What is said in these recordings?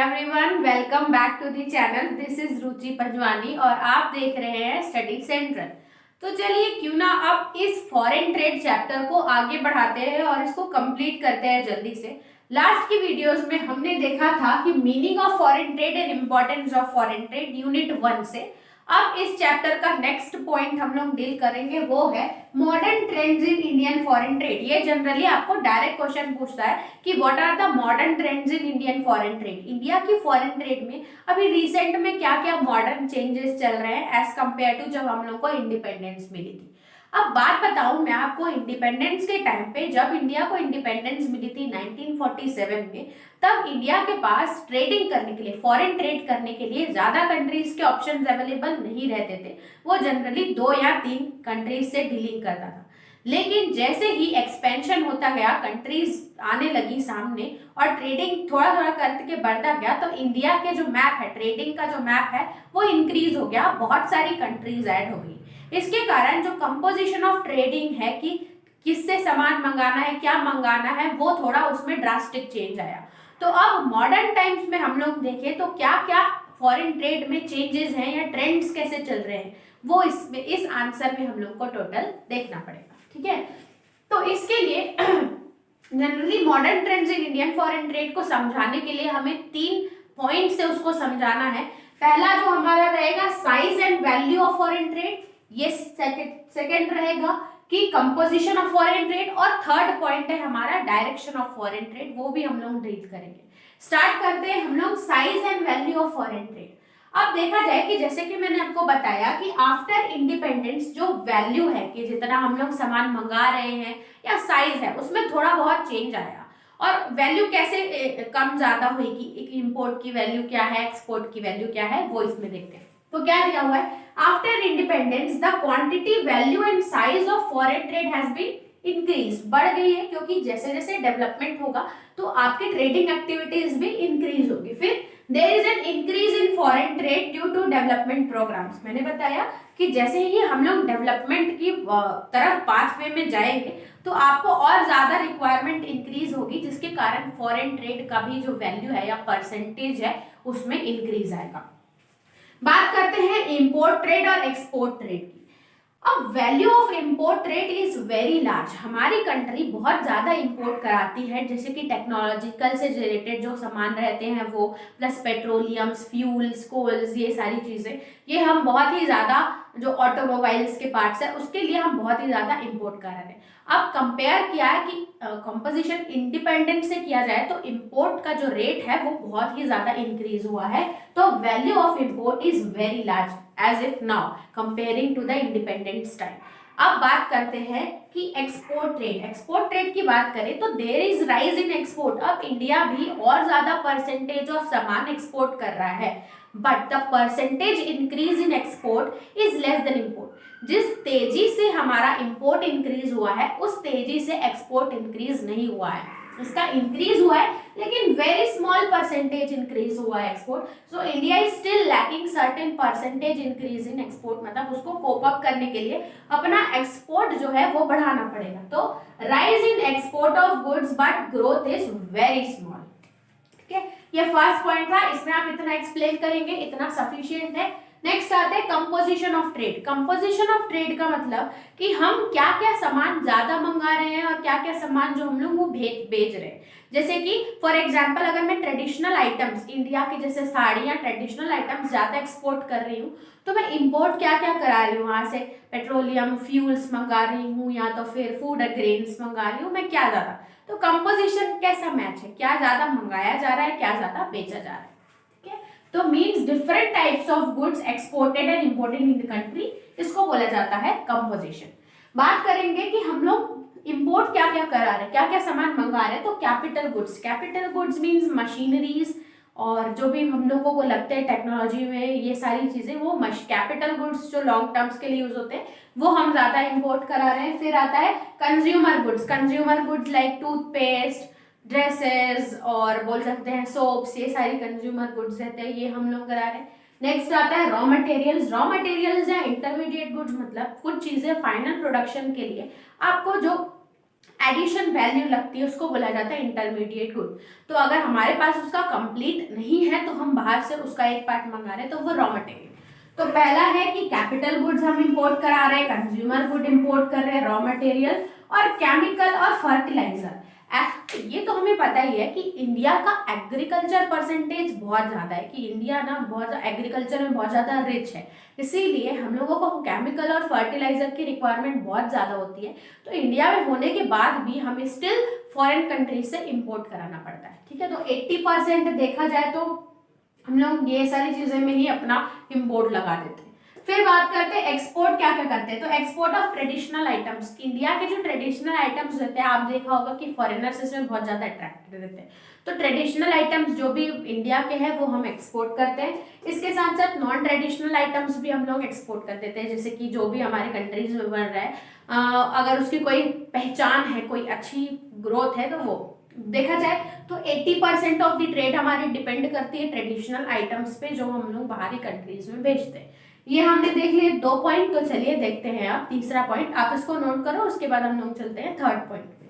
Everyone, welcome back to the channel. This is Ruchi Panjwani और आप देख रहे हैं स्टडी सेंट्रल। तो चलिए क्यों ना अब इस फॉरेन ट्रेड चैप्टर को आगे बढ़ाते हैं और इसको कंप्लीट करते हैं जल्दी से। लास्ट की वीडियोस में हमने देखा था कि meaning of foreign trade and importance of foreign trade unit 1 से। अब इस चैप्टर का नेक्स्ट पॉइंट हम लोग डील करेंगे, वो है modern trends in Indian foreign trade. ये जनरली आपको डायरेक्ट क्वेश्चन पूछता है कि what are the modern trends in Indian foreign trade. India की फॉरेन ट्रेड में अभी रिसेंट में क्या क्या मॉडर्न चेंजेस चल रहे हैं एज कंपेयर टू जब हम लोग को इंडिपेंडेंस मिली थी। अब बात बताऊं मैं आपको, इंडिपेंडेंस के टाइम पे जब इंडिया को इंडिपेंडेंस मिली थी 1947 में, तब इंडिया के पास ट्रेडिंग करने के लिए, फॉरेन ट्रेड करने के लिए ज्यादा कंट्रीज के ऑप्शंस अवेलेबल नहीं रहते थे। वो जनरली 2 या 3 कंट्रीज से डीलिंग करता था। लेकिन जैसे ही एक्सपेंशन होता गया, कंट्रीज आने लगी सामने और ट्रेडिंग थोड़ा थोड़ा करके बढ़ता गया, तो इंडिया के जो मैप है, ट्रेडिंग का जो मैप है, वो इंक्रीज हो गया, बहुत सारी कंट्रीज ऐड हो गई। इसके कारण जो कंपोजिशन ऑफ ट्रेडिंग है कि किससे सामान मंगाना है, क्या मंगाना है, वो थोड़ा उसमें ड्रास्टिक चेंज आया। तो अब मॉडर्न टाइम्स में हम लोग देखें तो क्या क्या फॉरेन ट्रेड में चेंजेस हैं या ट्रेंड्स कैसे चल रहे हैं, वो इसमें इस आंसर में हम लोग को टोटल देखना पड़ेगा। ठीक है, तो इसके लिए generally modern trends in Indian foreign trade को समझाने के लिए हमें 3 पॉइंट से उसको समझाना है। पहला जो हमारा रहेगा size and value of foreign trade, ये सेकंड रहेगा कि कंपोजिशन ऑफ फॉरेन ट्रेड, और थर्ड पॉइंट है हमारा डायरेक्शन ऑफ फॉरेन ट्रेड, वो भी हम लोग डील करेंगे। स्टार्ट करते हैं हम लोग size and value of foreign trade. अब देखा जाए कि जैसे कि मैंने आपको बताया कि आफ्टर इंडिपेंडेंस जो वैल्यू है कि जितना हम लोग सामान मंगा रहे हैं या साइज है, उसमें थोड़ा बहुत चेंज आया। और वैल्यू कैसे कम ज्यादा हुई, इंपोर्ट की वैल्यू क्या है, एक्सपोर्ट की वैल्यू क्या है, वो इसमें देखते हैं। तो क्या दिया हुआ है, after independence the quantity, value and size of foreign trade has been increase, बढ़ गई है, क्योंकि जैसे जैसे डेवलपमेंट होगा तो आपकी ट्रेडिंग एक्टिविटीज भी इंक्रीज होगी। फिर there is an increase in foreign trade due to development programmes. मैंने बताया कि जैसे ही हम लोग डेवलपमेंट की तरफ पाथवे में जाएंगे तो आपको और ज्यादा रिक्वायरमेंट इंक्रीज होगी, जिसके कारण फॉरेन ट्रेड का भी जो वैल्यू है या परसेंटेज है उसमें इंक्रीज आएगा। बात करते हैं इंपोर्ट ट्रेड और एक्सपोर्ट ट्रेड की। अब value of import trade is very large. हमारी कंट्री बहुत ज्यादा इंपोर्ट कराती है, जैसे कि टेक्नोलॉजिकल से रिलेटेड जो सामान रहते हैं वो, प्लस पेट्रोलियम्स, फ्यूल्स, कोल्स, ये सारी चीजें, ये हम बहुत ही ज्यादा, जो ऑटोमोबाइल्स के पार्ट्स है उसके लिए हम बहुत ही ज्यादा इंपोर्ट कर रहे हैं। अब कंपेयर किया है कि कंपोजिशन इंडिपेंडेंट से किया जाए तो इंपोर्ट का जो रेट है वो बहुत ही ज्यादा इंक्रीज हुआ है। तो value of import is very large as if now comparing to the independence time. अब बात करते हैं कि एक्सपोर्ट ट्रेड। एक्सपोर्ट ट्रेड की बात करें तो there is rise in export. अब इंडिया भी और ज्यादा परसेंटेज ऑफ सामान एक्सपोर्ट कर रहा है, but the percentage increase in export is less than import. जिस तेजी से हमारा इंपोर्ट इंक्रीज हुआ है उस तेजी से एक्सपोर्ट इंक्रीज नहीं हुआ है। इसका इंक्रीज हुआ है लेकिन वेरी स्मॉल परसेंटेज इंक्रीज हुआ है export. So India is still lacking certain percentage increase in export, मतलब उसको कोप अप करने के लिए अपना एक्सपोर्ट जो है वो बढ़ाना पड़ेगा। तो rise in export of goods but growth is very small. ठीक है, ये फर्स्ट पॉइंट था, इसमें आप इतना एक्सप्लेन करेंगे, इतना सफिशिएंट है। नेक्स्ट आते हैं composition of trade. Composition of trade का मतलब कि हम क्या क्या सामान ज्यादा मंगा रहे हैं और क्या क्या सामान जो हम लोग वो बेच रहे हैं। जैसे कि फॉर एग्जांपल अगर मैं ट्रेडिशनल आइटम्स, इंडिया की जैसे साड़ियाँ, ट्रेडिशनल आइटम्स ज्यादा एक्सपोर्ट कर रही हूँ, तो मैं इंपोर्ट क्या क्या करा रही हूँ वहां से, पेट्रोलियम, फ्यूल्स मंगा रही हूँ या तो फिर फूड ग्रेन्स मंगा रही हूँ, मैं क्या ज्यादा। तो कंपोजिशन कैसा मैच है, क्या ज्यादा मंगाया जा रहा है, क्या ज्यादा बेचा जा रहा है। ठीक है, तो means different types of goods exported and imported in the country, इसको बोला जाता है कंपोजिशन। बात करेंगे कि हम लोग इंपोर्ट क्या क्या करा रहे हैं, क्या क्या सामान मंगा रहे हैं। तो capital goods, capital goods means machineries और जो भी हम लोगों को लगते हैं टेक्नोलॉजी में, ये सारी चीजें, वो कैपिटल गुड्स जो लॉन्ग टर्म्स के लिए यूज होते हैं वो हम ज्यादा इंपोर्ट करा रहे हैं। फिर आता है consumer goods. Consumer goods like toothpaste, dresses और बोल सकते हैं सोप्स, ये सारी कंज्यूमर गुड्स रहते हैं, ये हम लोग करा रहे हैं। नेक्स्ट आता है रॉ मटेरियल्स। रॉ मटेरियल्स या इंटरमीडिएट गुड्स, मतलब कुछ चीजें फाइनल प्रोडक्शन के लिए आपको जो एडिशन वैल्यू लगती है उसको बोला जाता है इंटरमीडिएट गुड। तो अगर हमारे पास उसका कंप्लीट नहीं है तो हम बाहर से उसका एक पार्ट मंगा रहे हैं तो वो रॉ मटेरियल। तो पहला है कि कैपिटल गुड्स हम इंपोर्ट करा रहे हैं, कंज्यूमर गुड इंपोर्ट कर रहे हैं, रॉ मटेरियल और केमिकल और फर्टिलाइजर। ये तो हमें पता ही है कि इंडिया का एग्रीकल्चर परसेंटेज बहुत ज्यादा है, कि इंडिया ना बहुत एग्रीकल्चर में बहुत ज्यादा रिच है, इसीलिए हम लोगों को केमिकल और फर्टिलाइजर की रिक्वायरमेंट बहुत ज्यादा होती है। तो इंडिया में होने के बाद भी हमें स्टिल फॉरेन कंट्रीज से इंपोर्ट कराना पड़ता है। ठीक है, तो 80% देखा जाए तो हम लोग ये सारी चीजें में ही अपना इंपोर्ट लगा देते हैं। फिर बात करते हैं एक्सपोर्ट क्या क्या करते हैं। तो export of traditional items, India के जो ट्रेडिशनल आइटम्स रहते हैं, आप देखा होगा कि फॉरेनर्स इसमें बहुत ज्यादा अट्रैक्टेड रहते हैं। तो ट्रेडिशनल आइटम्स जो भी इंडिया के हैं वो हम एक्सपोर्ट करते हैं। इसके साथ साथ नॉन ट्रेडिशनल आइटम्स भी हम लोग एक्सपोर्ट कर देते हैं, जैसे कि जो भी हमारे कंट्रीज में बन रहा है, अगर उसकी कोई पहचान है, कोई अच्छी ग्रोथ है, तो वो देखा जाए तो 80% ऑफ द ट्रेड हमारी डिपेंड करती है ट्रेडिशनल आइटम्स पे, जो हम लोग बाहरी कंट्रीज में बेचते हैं। ये हमने देख लिए 2 पॉइंट। तो चलिए देखते हैं अब तीसरा पॉइंट, आप इसको नोट करो, उसके बाद हम लोग चलते हैं थर्ड पॉइंट पे।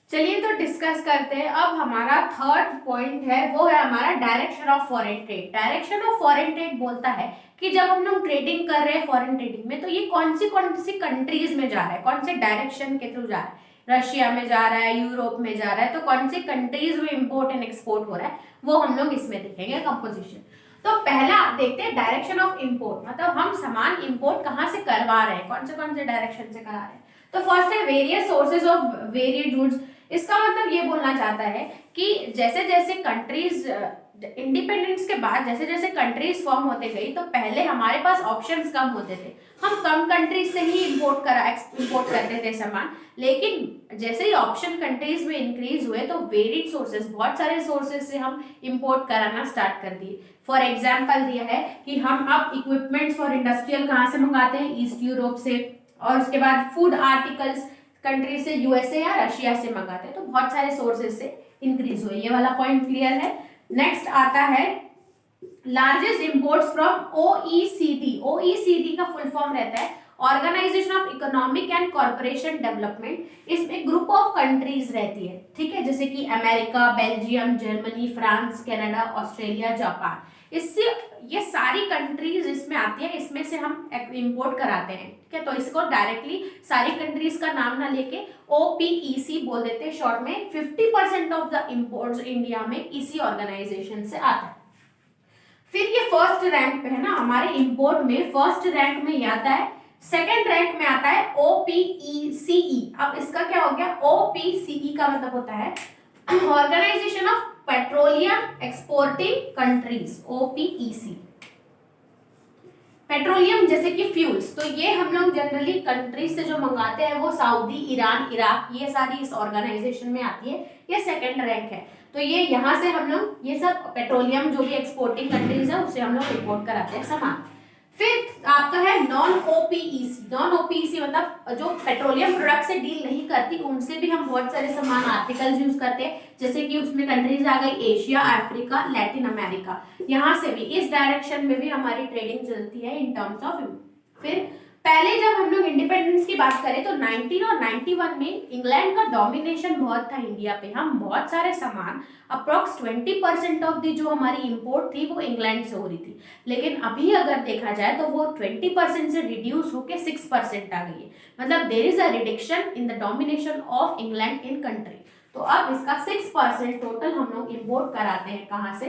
चलिए तो डिस्कस करते हैं। अब हमारा थर्ड पॉइंट है, वो है हमारा direction of foreign trade. Direction of foreign trade बोलता है कि जब हम लोग ट्रेडिंग कर रहे हैं फॉरेन ट्रेडिंग में, तो ये कौन सी कंट्रीज में जा रहा है, कौन से डायरेक्शन के थ्रू जा रहा है। रशिया में जा रहा है, यूरोप में जा रहा है, तो कौन सी कंट्रीज में इंपोर्ट एंड एक्सपोर्ट हो रहा है, वो हम लोग इसमें देखेंगे कंपोजिशन। तो पहला देखते हैं डायरेक्शन ऑफ इंपोर्ट, मतलब हम सामान इंपोर्ट कहाँ से करवा रहे हैं, कौन से डायरेक्शन से करा रहे हैं। तो फर्स्ट है various sources of varied goods. इसका मतलब ये बोलना चाहता है कि जैसे जैसे कंट्रीज इंडिपेंडेंस के बाद जैसे जैसे कंट्रीज फॉर्म होते गई, तो पहले हमारे पास ऑप्शंस कम होते थे, हम कम कंट्रीज से ही इंपोर्ट करते थे सामान। लेकिन जैसे ही ऑप्शन कंट्रीज में इंक्रीज हुए तो वेरिड सोर्सेज, बहुत सारे सोर्सेज से हम इंपोर्ट कराना स्टार्ट कर दिए। फॉर एग्जाम्पल दिया है कि हम अब इक्विपमेंट्स फॉर इंडस्ट्रियल कहाँ से मंगाते हैं, ईस्ट यूरोप से, और उसके बाद फूड आर्टिकल्स कंट्री से, यूएसए या रशिया से मंगाते हैं। तो बहुत सारे सोर्सेज से इंक्रीज हुए, ये वाला पॉइंट क्लियर है। नेक्स्ट आता है largest imports from OECD. OECD का फुल फॉर्म रहता है organisation of economic and corporation development. इसमें ग्रुप ऑफ कंट्रीज रहती है, ठीक है, जैसे कि America, Belgium, Germany, France, Canada, Australia, Japan. इससे ये सारी कंट्रीज इसमें आती है, इसमें से हम इंपोर्ट कराते हैं। ठीक है, तो इसको डायरेक्टली सारी कंट्रीज का नाम ना लेके ओपीईसी बोल देते हैं शॉर्ट में। 50% ऑफ द इंपोर्ट्स इंडिया में इसी ऑर्गेनाइजेशन से आता है। फिर ये फर्स्ट रैंक पे है ना, हमारे इंपोर्ट में फर्स्ट रैंक में ये आता है। सेकेंड रैंक में आता है ओपीईसीई। अब इसका क्या हो गया, ओपीसीई का मतलब होता है organisation of petroleum exporting countries, OPEC. Petroleum जैसे कि फ्यूल्स, तो ये हम लोग जनरली कंट्रीज से जो मंगाते हैं वो सऊदी, ईरान, इराक, ये सारी इस ऑर्गेनाइजेशन में आती है। ये सेकंड रैंक है। तो ये यहाँ से हम लोग ये सब पेट्रोलियम जो भी एक्सपोर्टिंग कंट्रीज है उससे हम लोग इंपोर्ट कराते हैं सामान। फिर आपका है नॉन ओपीईसी। नॉन ओपीईसी मतलब जो पेट्रोलियम प्रोडक्ट से डील नहीं करती, उनसे भी हम बहुत सारे सामान आर्टिकल्स यूज करते हैं, जैसे कि उसमें कंट्रीज आ गई एशिया, अफ्रीका, लैटिन अमेरिका। यहाँ से भी इस डायरेक्शन में भी हमारी ट्रेडिंग चलती है इन टर्म्स ऑफ। फिर पहले जब हम लोग इंडिपेंडेंस की बात करें तो 19 और 91 में इंग्लैंड का डोमिनेशन बहुत था इंडिया पे। हम बहुत सारे सामान अप्रोक्स 20% ऑफ दी जो हमारी इंपोर्ट थी वो इंग्लैंड से हो रही थी। लेकिन अभी अगर देखा जाए तो वो 20% से रिड्यूस होके 6% आ गई है। मतलब there is a reduction in the domination of England in country. तो अब इसका 6% टोटल हम लोग इंपोर्ट कराते हैं, कहाँ से,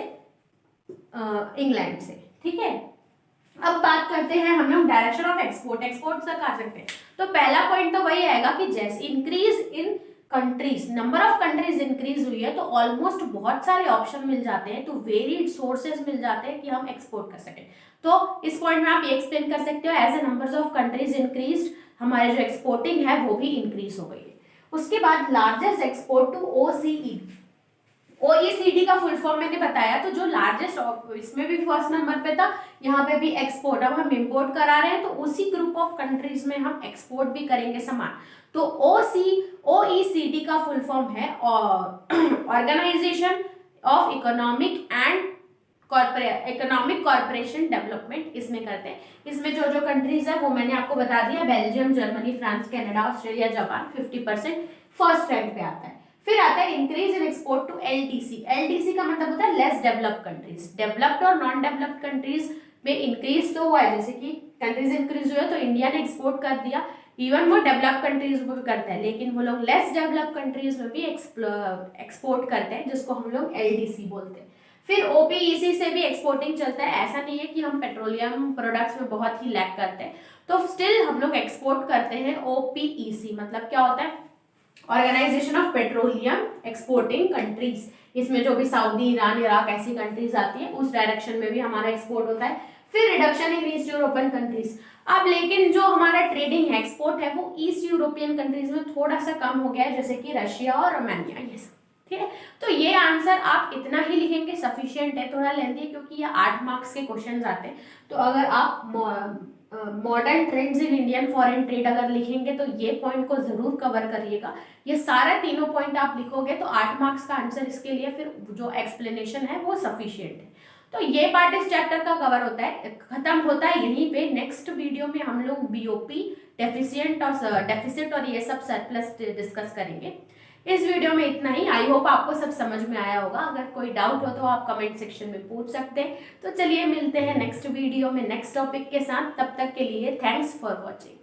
इंग्लैंड से। ठीक है, अब बात करते हैं हम लोग डायरेक्शन ऑफ एक्सपोर्ट। एक्सपोर्ट से कहा सकते हैं, तो पहला पॉइंट तो वही आएगा कि जैसे increase in countries, number of countries increase हुई है तो ऑलमोस्ट बहुत सारे ऑप्शन मिल जाते हैं, तो वेरिड सोर्सेज मिल जाते हैं कि हम एक्सपोर्ट कर सकें। तो इस पॉइंट में आप ये एक्सप्लेन कर सकते हो, as a numbers of countries increase, हमारे जो एक्सपोर्टिंग है वो भी इंक्रीज हो गई है। उसके बाद लार्जेस्ट एक्सपोर्ट टू ओसीई। ओईसीडी का फुल फॉर्म मैंने बताया, तो जो लार्जेस्ट, इसमें भी फर्स्ट नंबर पे था, यहाँ पे भी एक्सपोर्ट। अब हम इंपोर्ट करा रहे हैं तो उसी ग्रुप ऑफ कंट्रीज में हम एक्सपोर्ट भी करेंगे सामान। तो ओईसीडी का फुल फॉर्म है organisation of economic corporation development, इसमें करते हैं। इसमें जो कंट्रीज है वो मैंने आपको बता दिया, Belgium, Germany, France, Canada, Australia, Japan 50%। First rank पे आता है। फिर आता है increase in export to LDC. LDC का मतलब होता है लेस डेवलप्ड कंट्रीज। डेवलप्ड और नॉन डेवलप्ड कंट्रीज में इंक्रीज तो हुआ है, जैसे कि कंट्रीज इंक्रीज हुए तो इंडिया ने एक्सपोर्ट कर दिया, इवन वो डेवलप कंट्रीज में भी करता है, लेकिन वो लोग लेस डेवलप कंट्रीज में भी एक्सपोर्ट करते हैं, जिसको हम लोग एलडीसी बोलते हैं। फिर ओपीईसी से भी एक्सपोर्टिंग चलता है। ऐसा नहीं है कि हम पेट्रोलियम प्रोडक्ट्स में बहुत ही लैक करते हैं, तो स्टिल हम लोग एक्सपोर्ट करते हैं। ओपीईसी मतलब क्या होता है? Organisation of petroleum exporting countries. इसमें जो भी सऊदी, ईरान, इराक ऐसी कंट्रीज आती है, उस डायरेक्शन में भी हमारा एक्सपोर्ट होता है। फिर reduction in east European countries. अब लेकिन जो हमारा ट्रेडिंग है, एक्सपोर्ट है, वो ईस्ट यूरोपियन कंट्रीज में थोड़ा सा कम हो गया है, जैसे कि रशिया और रोमानिया, ये सब। ठीक है, तो ये आंसर आप इतना ही लिखेंगे सफिशिएंट है। थोड़ा लेंथी है क्योंकि ये 8 मार्क्स के क्वेश्चन आते हैं, तो अगर आप modern trends in Indian foreign trade अगर लिखेंगे तो ये पॉइंट को जरूर कवर करिएगा। ये सारा तीनों पॉइंट आप लिखोगे तो 8 मार्क्स का आंसर इसके लिए फिर जो एक्सप्लेनेशन है वो सफिशिएंट है। तो ये पार्ट इस चैप्टर का कवर होता है, खत्म होता है यहीं पे। नेक्स्ट वीडियो में हम लोग बीओपी, डेफिसिट और ये सब सरप्लस डिस्कस करेंगे। इस वीडियो में इतना ही। आई होप आपको सब समझ में आया होगा। अगर कोई डाउट हो तो आप कमेंट सेक्शन में पूछ सकते हैं। तो चलिए मिलते हैं नेक्स्ट वीडियो में नेक्स्ट टॉपिक के साथ। तब तक के लिए थैंक्स फॉर वॉचिंग।